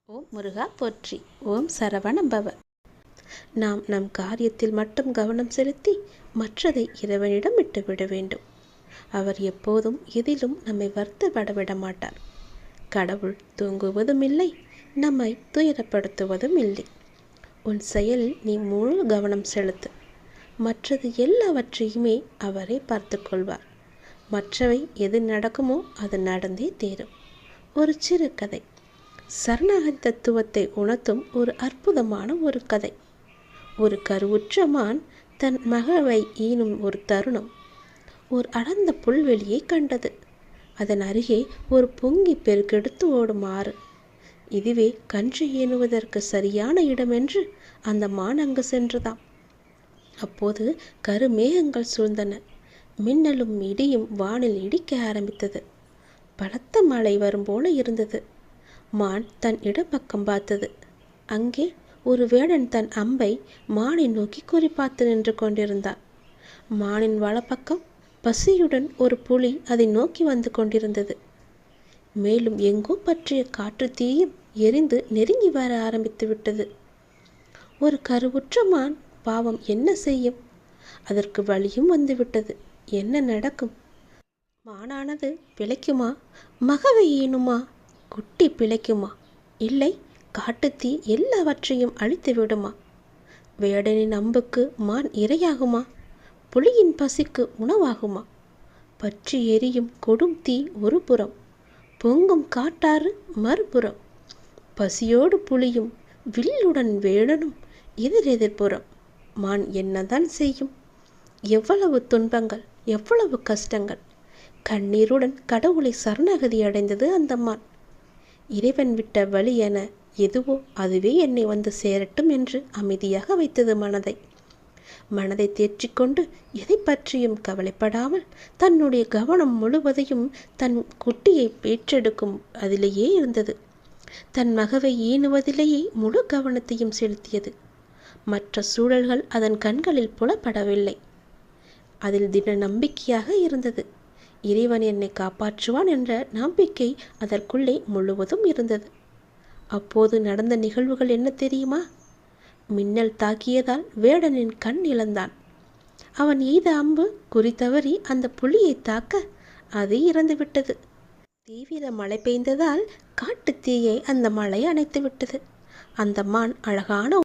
ஓம் முருகா போற்றி. ஓம் சரவணபவ. நாம் நம் காரியத்தில் மட்டும் கவனம் செலுத்தி மற்றதை இறைவனிடம் விட்டுவிட வேண்டும். அவர் எப்போதும் எதிலும் நம்மை வருத்தப்பட விட மாட்டார். கடவுள் தூங்குவதும் இல்லை, நம்மை துயரப்படுத்துவதும் இல்லை. உன் செயலில் நீ முழு கவனம் செலுத்து. மற்றது எல்லாவற்றையுமே அவரே பார்த்து கொள்வார். மற்றவை எது நடக்குமோ அது நடந்தே தீரும். ஒரு சிறு கதை. சரணாகதி தத்துவத்தை உணர்த்தும் ஒரு அற்புதமான ஒரு கதை. ஒரு கருவுற்ற மான் தன் மகளை ஈனும் ஒரு தருணம் ஒரு அடர்ந்த புல்வெளியை கண்டது. அதன் அருகே ஒரு பொங்கி பெருக்கெடுத்து ஓடும் ஆறு. இதுவே கன்று ஈனுவதற்கு சரியான இடம் என்று அந்த மான் அங்கு சென்றதாம். அப்போது கருமேகங்கள் சூழ்ந்தன. மின்னலும் இடியும் வானில் இடிக்க ஆரம்பித்தது. பலத்த மழை வரும் போல இருந்தது. மான் தன் இடப்பக்கம் பார்த்தது. அங்கே ஒரு வேடன் தன் அம்பை மானை நோக்கி குறிப்பார்த்து நின்று கொண்டிருந்தான். மானின் வலப்பக்கம் பசியுடன் ஒரு புலி அதை நோக்கி வந்து கொண்டிருந்தது. மேலும் எங்கோ பற்றிய காற்று தீயும் எரிந்து நெருங்கி வர ஆரம்பித்து விட்டது. ஒரு கருவுற்ற மான் பாவம் என்ன செய்யும்? அதற்கு வழியும் வந்துவிட்டது. என்ன நடக்கும்? மானானது பிழைக்குமா? மகவை ஈனுமா? குட்டி பிழைக்குமா? இல்லை காட்டுத்தீ எல்லாவற்றையும் அழித்து விடுமா? வேடனின் அம்புக்கு மான் இரையாகுமா? புலியின் பசிக்கு உணவாகுமா? பற்றி எரியும் கொடும் தீ ஒரு புறம், பொங்கும் காட்டாறு மறுபுறம். பசியோடு புலியும் வில்லுடன் வேடனும் எதிரெதிர்புறம். மான் என்னதான் செய்யும்? எவ்வளவு துன்பங்கள், எவ்வளவு கஷ்டங்கள்! கண்ணீருடன் கடவுளை சரணாகதி அடைந்தது அந்த மான். இறைவன் விட்ட வழி என எதுவோ அதுவே என்னை வந்து சேரட்டும் என்று அமைதியாக வைத்தது மனதை தேற்றிக்கொண்டு எதை பற்றியும் கவலைப்படாமல் தன்னுடைய கவனம் முழுவதையும் தன் குட்டியை பெற்றெடுக்கும் அதிலேயே இருந்தது. தன் மகவை ஈனுவதிலேயே முழு கவனத்தையும் செலுத்தியது. மற்ற சூழல்கள் அதன் கண்களில் புலப்படவில்லை. அதில் திட நம்பிக்கையாக இருந்தது. இறைவன் என்னை காப்பாற்றுவான் என்ற நம்பிக்கை அதற்குள்ளே முழுவதும் இருந்தது. அப்போது நடந்த நிகழ்வுகள் என்ன தெரியுமா? மின்னல் தாக்கியதால் வேடனின் கண் இழந்தான். அவன் எய்த அம்பு குறித்தவறி அந்த புலியை தாக்க அது இறந்து விட்டது. தீவிர மழை பெய்ததால் காட்டு தீயை அந்த மழை அணைத்து விட்டது. அந்த மான் அழகான